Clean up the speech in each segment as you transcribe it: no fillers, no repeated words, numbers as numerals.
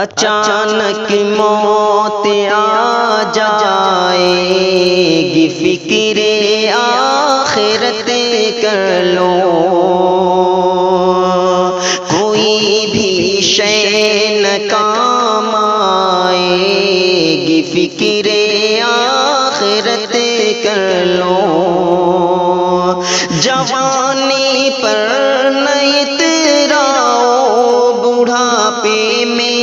اچانک موت آ جائے گی، فکر آخرت کر لو، کوئی بھی شے نہ کام آئے گی، فکر آخرت کر لو، جوانی پر نہ اتراؤ، بڑھاپے میں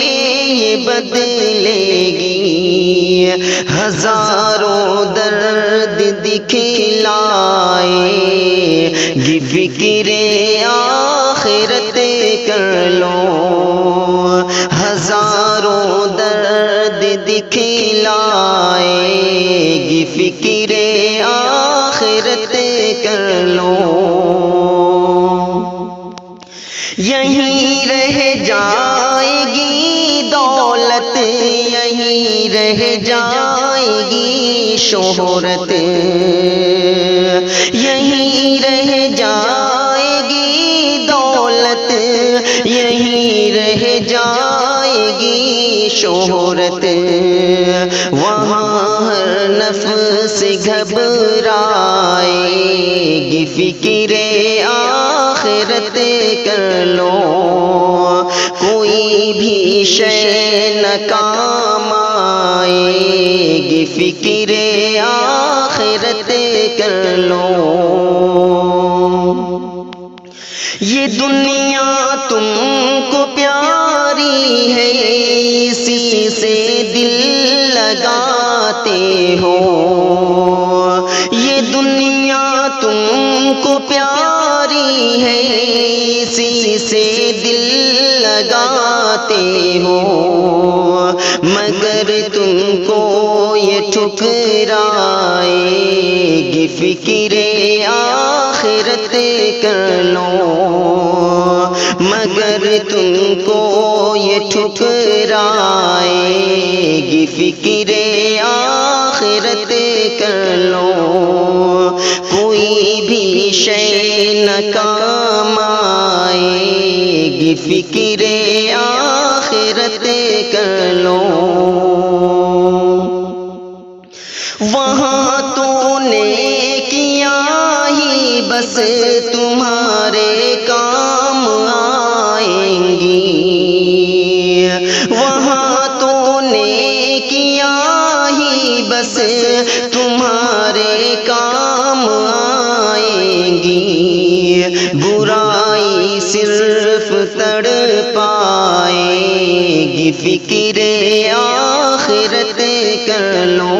یہ بدلے گی، ہزاروں درد دکھلائے گی، فکر آخرت کر لو، ہزاروں درد دکھلائے گی، فکر آخرت کر لو، یہیں رہ جائے گی دولت، یہیں رہ جائے گی شہرت، یہیں رہ جائے گی دولت، یہیں رہ جائے گی شہرت، وہاں ہر نفس گھبرائے گی، فکر آخرت کر لو، کوئی بھی شے نہ کام آئے گی، فکر آخرت کر لو، یہ دنیا تم کو پیاری ہے، اسی سے دل لگاتے ہو، یہ دنیا تم کو پیاری ہے، اسی سے دل لگاتے ہو، مگر تم کو یہ ٹھکرائے گی، فکر آخرت کر لو، مگر تم کو یہ ٹھکرائے گی، فکر آخرت کر لو، کوئی بھی شے نہ کام آئے گی، فکر آخرت کر لو، وہاں تو نیکیاں ہی بس تمہارے کام آئیں گی، وہاں تو نیکیاں ہی بس تمہارے کام آئیں گی، برائی صرف تڑپائے گی، فکر آخرت کر لو،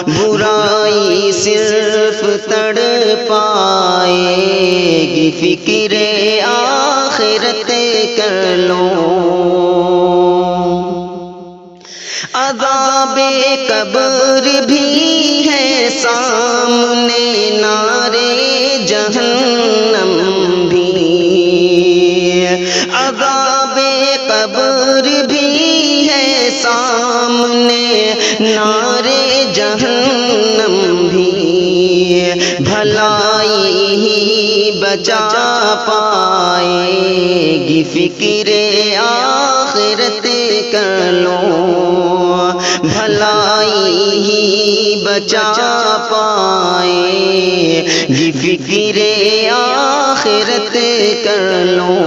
برائی صرف تڑپائے گی، فکر آخرت کر لو، عذاب قبر بھی ہے سامنے، نارے جہنم بھی، عذاب قبر بھی ہے سامنے، نارے جہنم بھی، بھلائی ہی بچا پائے گی، فکر آخرت کر لو، بھلائی ہی بچا پائے گی، فکر آخرت کر لو،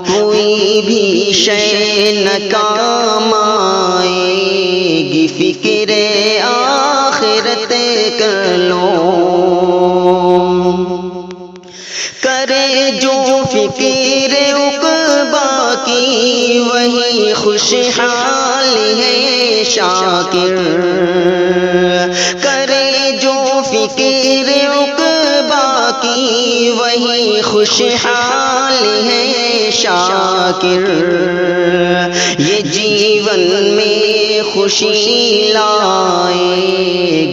کوئی بھی شے نہ کام آئے گی، فکر آخرت کر لو، کرے جو فکر عقبیٰ کی وہی خوشحال ہے شاکر، کرے جو فکر عقبیٰ کی وہی خوشحال ہے شاکر، یہ جیون میں خوشی لائے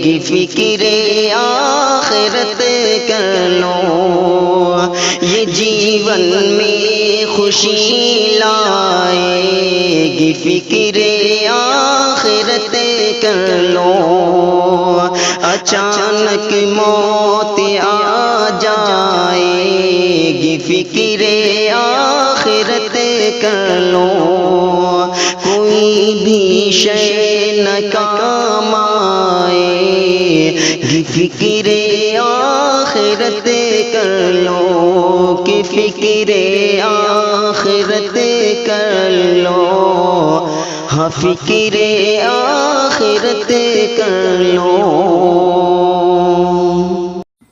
گی، فکر آخرت کر لو، یہ جیون میں خوشی لائے گی، فکر آخرت کر لو، اچانک موت آ جائے گی، فکر آخرت کر کوئی بھی شے نہ کام آئے گی، فکر آخرت کر لو کہ فکر آخرت کر لو، ہاں فکر آخرت کر لو۔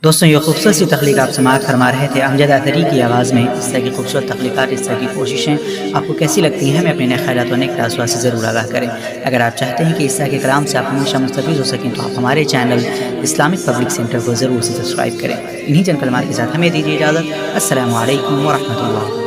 دوستوں یہ خوبصورت سی تخلیق آپ سماعت فرما رہے تھے امجد اطہری کی آواز میں۔ اس طرح کی خوبصورت تخلیقات، اس طرح کی کوششیں آپ کو کیسی لگتی ہیں ہمیں اپنے نئے خیالات و نیک تاثرات سے ضرور آگاہ کریں۔ اگر آپ چاہتے ہیں کہ اس طرح کے کلام سے آپ ہمیشہ مستفید ہو سکیں تو آپ ہمارے چینل اسلامک پبلک سینٹر کو ضرور سے سبسکرائب کریں۔ انہی چند کلمات کے ساتھ ہمیں دیجیے اجازت۔ السلام علیکم ورحمۃ اللہ۔